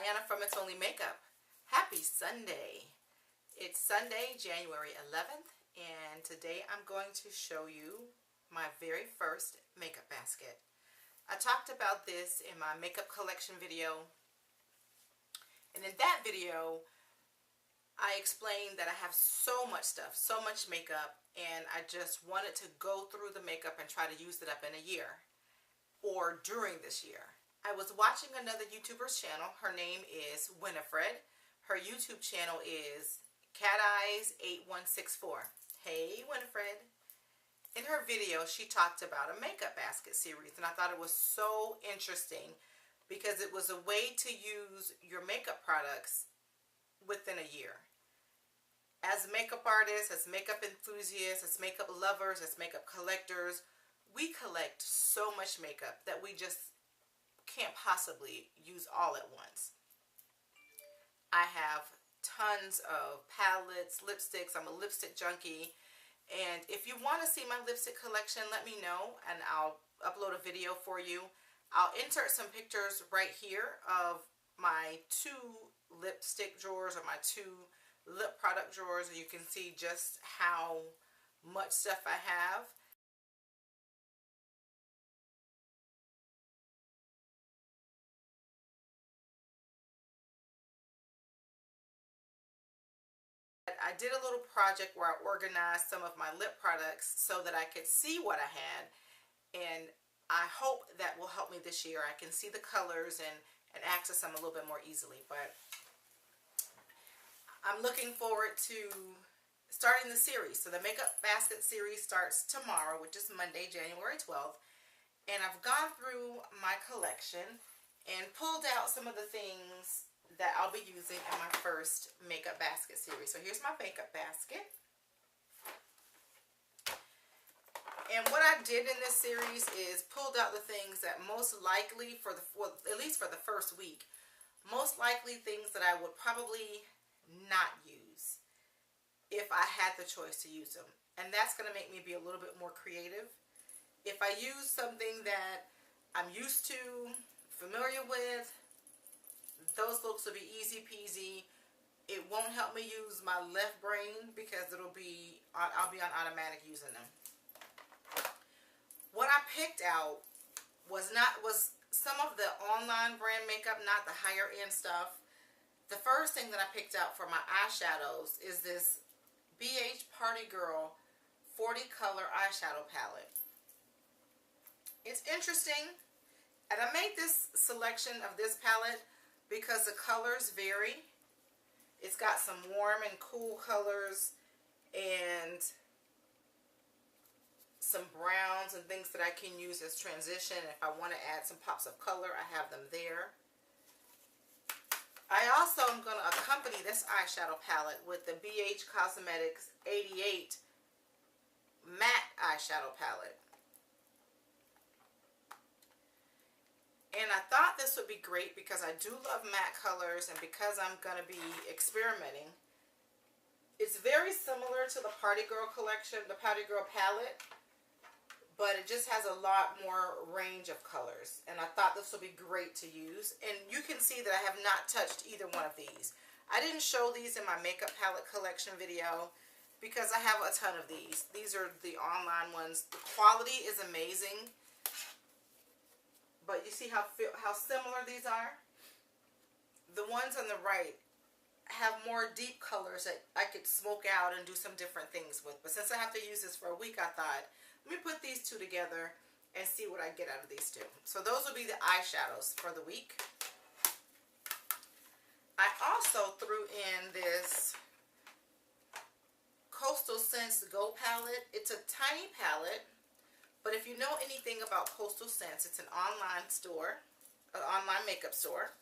Diana from ItsOnlyMakeup. Happy Sunday. It's Sunday, January 11th, and today I'm going to show you my very first makeup basket. I talked about this in my makeup collection video, and in that video I explained that I have so much stuff, so much makeup, and I just wanted to go through the makeup and try to use it up in a year or during this year. I was watching another YouTuber's channel. Her name is Winifred. Her YouTube channel is CatEyes8164. Hey Winifred. In her video she talked about a makeup basket series, and I thought it was so interesting because it was a way to use your makeup products within a year. As makeup artists, as makeup enthusiasts, as makeup lovers, as makeup collectors, we collect so much makeup that we just can't possibly use all at once. I have tons of palettes, lipsticks. I'm a lipstick junkie, and if you want to see my lipstick collection, let me know and I'll upload a video for you. I'll insert some pictures right here of my 2 lipstick drawers or my 2 lip product drawers, and you can see just how much stuff I have. I did a little project where I organized some of my lip products so that I could see what I had, and I hope that will help me this year. I can see the colors and access them a little bit more easily, but I'm looking forward to starting the series. So the makeup basket series starts tomorrow, which is Monday, January 12th, and I've gone through my collection and pulled out some of the things that I'll be using in my first makeup basket series. So here's my makeup basket. And what I did in this series is pulled out the things that most likely, at least for the first week, most likely things that I would probably not use if I had the choice to use them. And that's going to make me be a little bit more creative. If I use something that I'm used to, familiar with, those looks will be easy peasy. It won't help me use my left brain because I'll be on automatic using them. What I picked out was some of the online brand makeup, not the higher end stuff. The first thing that I picked out for my eyeshadows is this BH Party Girl 40 color eyeshadow palette. It's interesting, and I made this selection of this palette because the colors vary. It's got some warm and cool colors and some browns and things that I can use as transition. If I want to add some pops of color, I have them there. I also am going to accompany this eyeshadow palette with the BH Cosmetics 88 matte eyeshadow palette. And I thought this would be great because I do love matte colors, and because I'm going to be experimenting. It's very similar to the Party Girl collection, the Party Girl palette, but it just has a lot more range of colors. And I thought this would be great to use. And you can see that I have not touched either one of these. I didn't show these in my makeup palette collection video because I have a ton of these. These are the online ones. The quality is amazing. But you see how similar these are? The ones on the right have more deep colors that I could smoke out and do some different things with. But since I have to use this for a week, I thought, let me put these 2 together and see what I get out of these 2. So those will be the eyeshadows for the week. I also threw in this Coastal Scents Go palette. It's a tiny palette. But if you know anything about Coastal Scents, it's an online store, an online makeup store.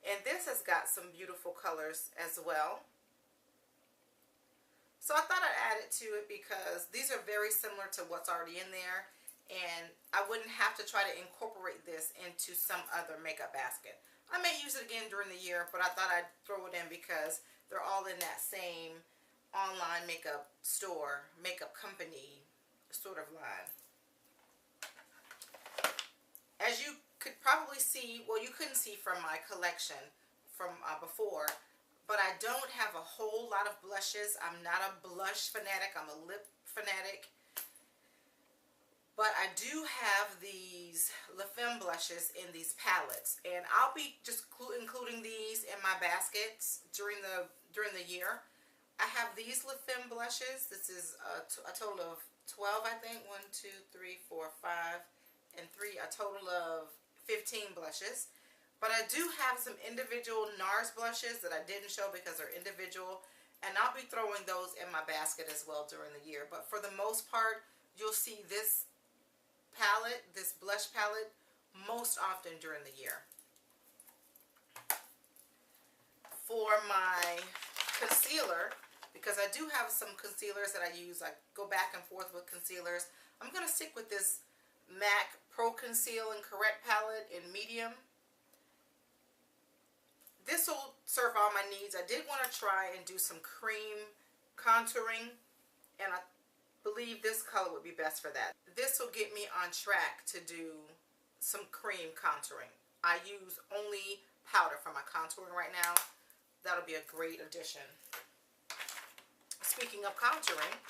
And this has got some beautiful colors as well. So I thought I'd add it to it because these are very similar to what's already in there. And I wouldn't have to try to incorporate this into some other makeup basket. I may use it again during the year, but I thought I'd throw it in because they're all in that same online makeup store, makeup company sort of line. As you could probably see, well, you couldn't see from my collection from before, but I don't have a whole lot of blushes. I'm not a blush fanatic. I'm a lip fanatic. But I do have these La Femme blushes in these palettes, and I'll be just including these in my baskets during the year. I have these La Femme blushes. This is a total of 12, I think. 1, 2, 3, 4, 5, and 3. A total of 15 blushes. But I do have some individual NARS blushes that I didn't show because they're individual, and I'll be throwing those in my basket as well during the year. But for the most part, you'll see this palette, this blush palette, most often during the year. For my concealer, because I do have some concealers that I use, I go back and forth with concealers, I'm going to stick with this MAC Pro Conceal and Correct palette in medium. This will serve all my needs. I did want to try and do some cream contouring, and I believe this color would be best for that. This will get me on track to do some cream contouring. I use only powder for my contouring right now. That'll be a great addition. Speaking of contouring,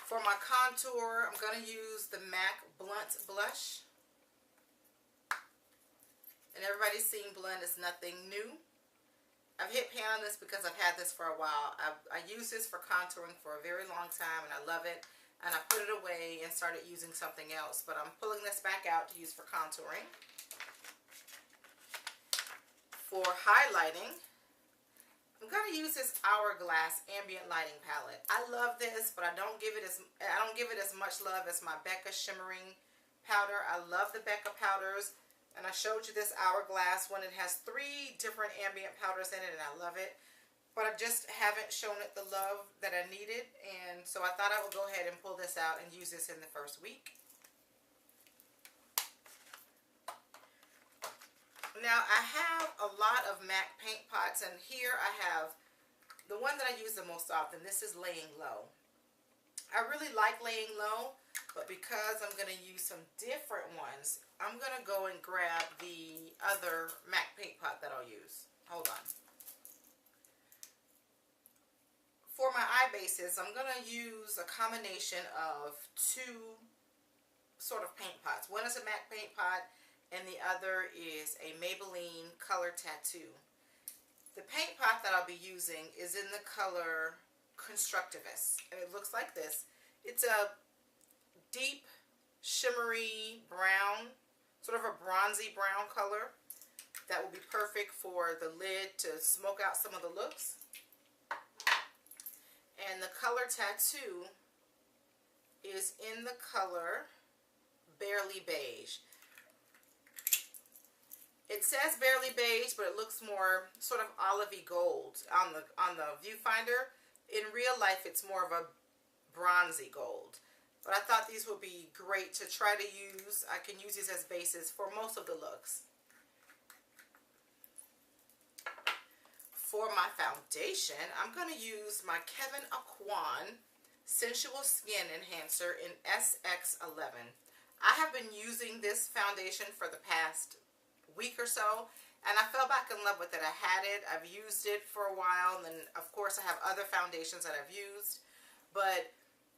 for my contour, I'm going to use the MAC Blunt Blush. And everybody's seen Blunt is nothing new. I've hit pan on this because I've had this for a while. I used this for contouring for a very long time, and I love it. And I put it away and started using something else. But I'm pulling this back out to use for contouring. For highlighting, I'm going to use this Hourglass Ambient Lighting Palette. I love this, but I don't give it as much love as my Becca Shimmering Powder. I love the Becca powders. And I showed you this Hourglass one. It has 3 different ambient powders in it, and I love it. But I just haven't shown it the love that I needed. And so I thought I would go ahead and pull this out and use this in the first week. Now, I have a lot of MAC paint pots, and here I have the one that I use the most often. This is Laying Low. I really like Laying Low, but because I'm going to use some different ones, I'm going to go and grab the other MAC paint pot that I'll use. Hold on. For my eye bases, I'm going to use a combination of 2 sort of paint pots. One is a MAC paint pot, and the other is a Maybelline Color Tattoo. The paint pot that I'll be using is in the color Constructivist, and it looks like this. It's a deep shimmery brown, sort of a bronzy brown color that will be perfect for the lid to smoke out some of the looks. And the color Tattoo is in the color Barely Beige. It says Barely Beige, but it looks more sort of olivey gold on the viewfinder. In real life, it's more of a bronzy gold. But I thought these would be great to try to use. I can use these as bases for most of the looks. For my foundation, I'm going to use my Kevyn Aucoin Sensual Skin Enhancer in SX11. I have been using this foundation for the past week or so, and I fell back in love with it. I had it, I've used it for a while, and then of course I have other foundations that I've used, but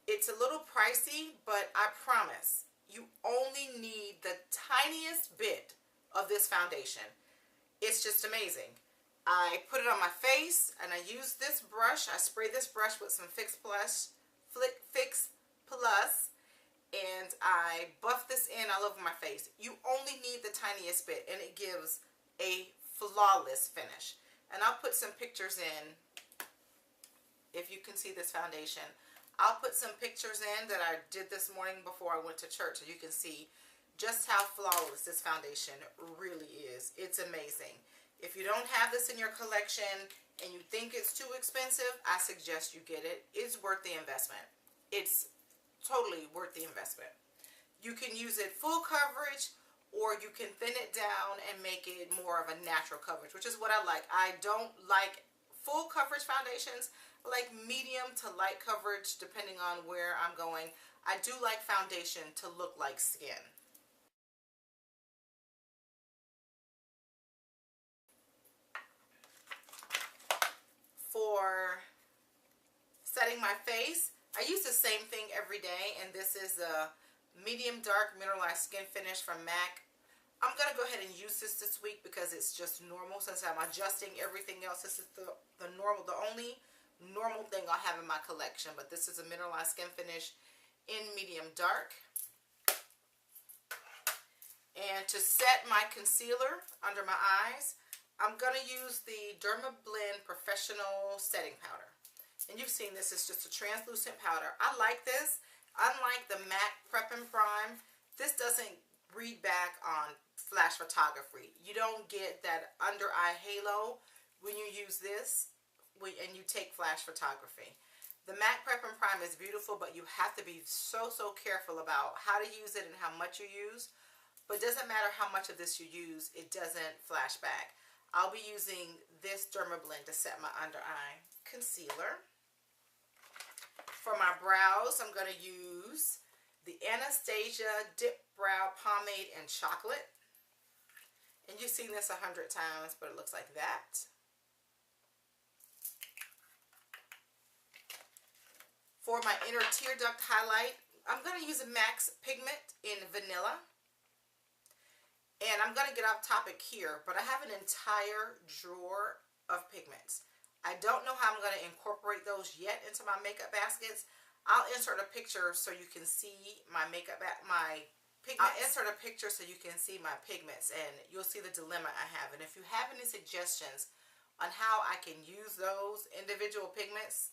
it's a little pricey, but I promise you only need the tiniest bit of this foundation. It's just amazing. I put it on my face, and I use this brush. I spray this brush with some Fix Plus, and I buff this in all over my face. You only need the tiniest bit, and it gives a flawless finish. And I'll put some pictures in, if you can see this foundation. I'll put some pictures in that I did this morning before I went to church, so you can see just how flawless this foundation really is. It's amazing. If you don't have this in your collection and you think it's too expensive, I suggest you get it. It's worth the investment. It's totally worth the investment. You can use it full coverage, or you can thin it down and make it more of a natural coverage, which is what I like. I don't like full coverage foundations. I like medium to light coverage depending on where I'm going. I do like foundation to look like skin. for setting my face, I use the same thing every day, and this is a medium dark mineralized skin finish from MAC. I'm going to go ahead and use this week because it's just normal. Since I'm adjusting everything else, this is the only normal thing I'll have in my collection. But this is a mineralized skin finish in medium dark. And to set my concealer under my eyes, I'm going to use the Derma Blend Professional Setting Powder. And you've seen this, it's just a translucent powder. I like this. Unlike the MAC Prep and Prime, this doesn't read back on flash photography. You don't get that under eye halo when you use this and you take flash photography. The MAC Prep and Prime is beautiful, but you have to be so careful about how to use it and how much you use. But it doesn't matter how much of this you use, it doesn't flash back. I'll be using this Derma Blend to set my under eye concealer. For my brows, I'm going to use the Anastasia Dip Brow Pomade in Chocolate. And you've seen this 100 times, but it looks like that. For my inner tear duct highlight, I'm going to use a MAC's Pigment in Vanilla. And I'm going to get off topic here, but I have an entire drawer of pigments. I don't know how I'm going to incorporate those yet into my makeup baskets. I'll insert a picture so you can see my pigments. I'll insert a picture so you can see my pigments, and you'll see the dilemma I have. And if you have any suggestions on how I can use those individual pigments,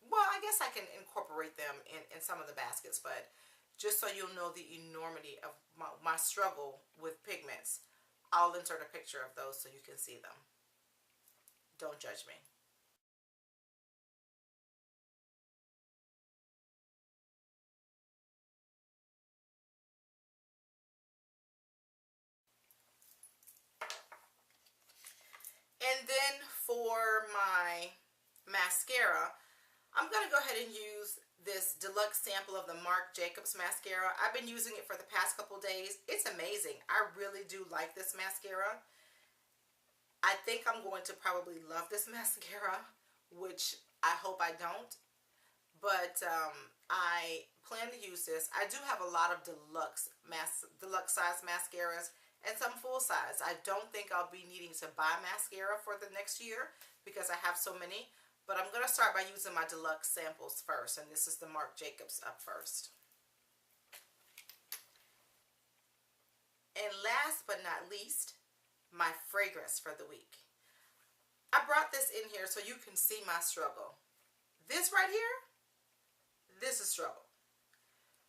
well, I guess I can incorporate them in some of the baskets, but just so you'll know the enormity of my struggle with pigments, I'll insert a picture of those so you can see them. Don't judge me. And then for my mascara, I'm going to go ahead and use this deluxe sample of the Marc Jacobs mascara. I've been using it for the past couple days. It's amazing. I really do like this mascara. I think I'm going to probably love this mascara, which I hope I don't. But I plan to use this. I do have a lot of deluxe size mascaras and some full size. I don't think I'll be needing to buy mascara for the next year because I have so many. But I'm going to start by using my deluxe samples first. And this is the Marc Jacobs up first. And last but not least, my fragrance for the week. I brought this in here so you can see my struggle. This right here, this is struggle.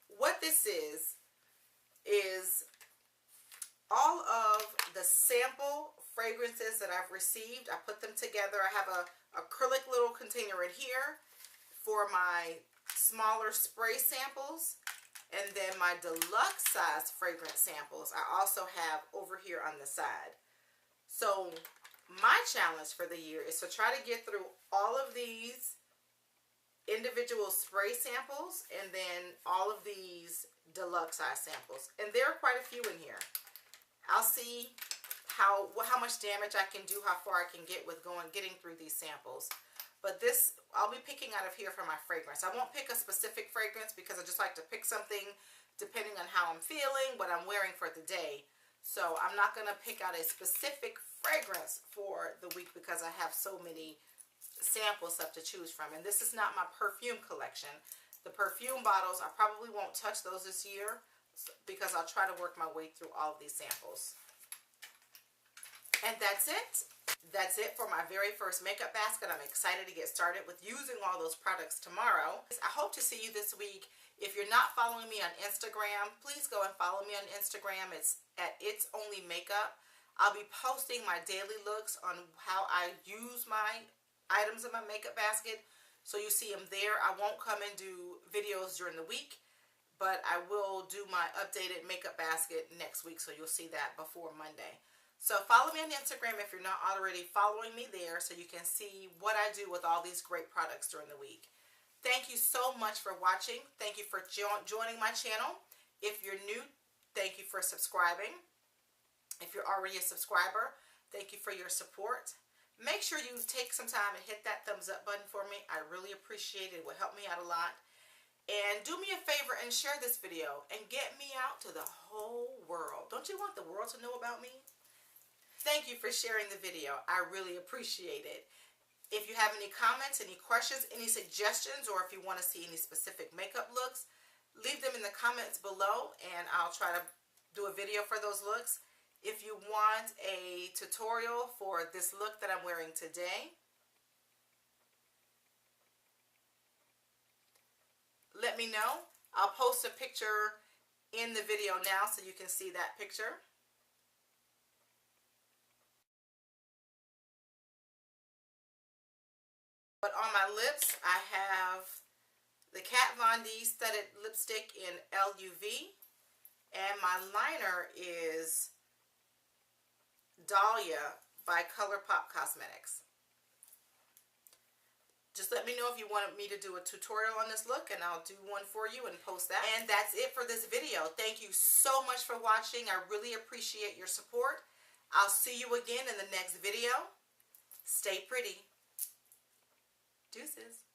What this is all of the sample fragrances that I've received. I put them together. I have a acrylic little container in here for my smaller spray samples, and then my deluxe size fragrance samples I also have over here on the side. So my challenge for the year is to try to get through all of these individual spray samples and then all of these deluxe size samples, and there are quite a few in here. I'll see how much damage I can do, how far I can get with getting through these samples. But this, I'll be picking out of here for my fragrance. I won't pick a specific fragrance because I just like to pick something depending on how I'm feeling, what I'm wearing for the day. So I'm not going to pick out a specific fragrance for the week because I have so many samples left to choose from. And this is not my perfume collection. The perfume bottles, I probably won't touch those this year because I'll try to work my way through all of these samples. And that's it. That's it for my very first makeup basket. I'm excited to get started with using all those products tomorrow. I hope to see you this week. If you're not following me on Instagram, please go and follow me on Instagram. It's at ItsOnlyMakeup. I'll be posting my daily looks on how I use my items in my makeup basket. So you see them there. I won't come and do videos during the week, but I will do my updated makeup basket next week. So you'll see that before Monday. So follow me on Instagram if you're not already following me there so you can see what I do with all these great products during the week. Thank you so much for watching. Thank you for joining my channel. If you're new, thank you for subscribing. If you're already a subscriber, thank you for your support. Make sure you take some time and hit that thumbs up button for me. I really appreciate it. It will help me out a lot. And do me a favor and share this video and get me out to the whole world. Don't you want the world to know about me? Thank you for sharing the video. I really appreciate it. If you have any comments, any questions, any suggestions, or if you want to see any specific makeup looks, leave them in the comments below and I'll try to do a video for those looks. If you want a tutorial for this look that I'm wearing today, let me know. I'll post a picture in the video now so you can see that picture. But on my lips, I have the Kat Von D Studded Lipstick in LUV. And my liner is Dahlia by ColourPop Cosmetics. Just let me know if you want me to do a tutorial on this look, and I'll do one for you and post that. And that's it for this video. Thank you so much for watching. I really appreciate your support. I'll see you again in the next video. Stay pretty. Deuces.